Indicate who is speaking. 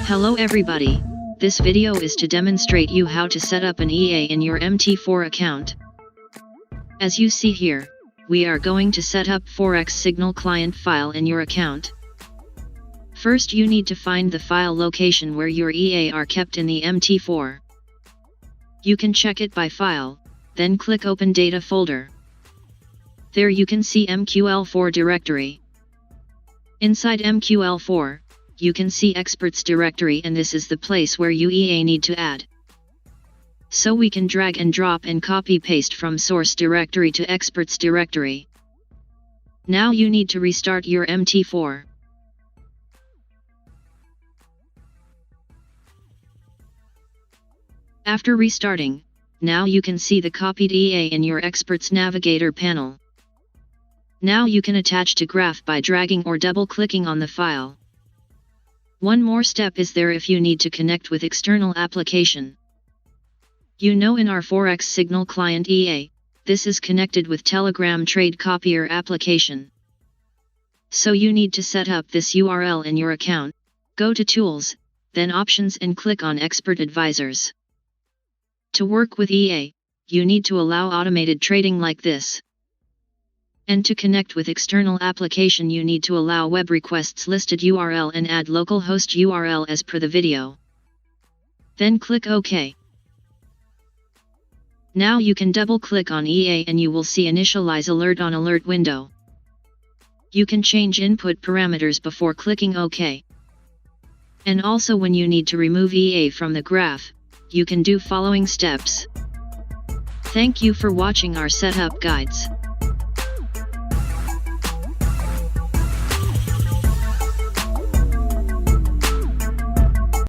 Speaker 1: Hello everybody, this video is to demonstrate you how to set up an EA in your MT4 account. As you see here, we are going to set up Forex Signal client file in your account. First you need to find the file location where your EA are kept in the MT4. You can check it by file, then click Open Data folder. There you can see MQL4 directory. Inside MQL4, you can see Experts directory, and this is the place where you EA need to add. So we can drag and drop and copy paste from source directory to Experts directory. Now you need to restart your MT4. After restarting, now you can see the copied EA in your Experts Navigator panel. Now you can attach to graph by dragging or double-clicking on the file. One more step is there if you need to connect with external application. You know in our Forex Signal client EA, this is connected with Telegram Trade Copier application. So you need to set up this URL in your account, go to Tools, then Options and click on Expert Advisors. To work with EA, you need to allow automated trading like this. And to connect with external application you need to allow web requests listed URL and add localhost URL as per the video. Then click OK. Now you can double click on EA and you will see Initialize Alert on Alert window. You can change input parameters before clicking OK. And also when you need to remove EA from the graph, you can do following steps. Thank you for watching our setup guides.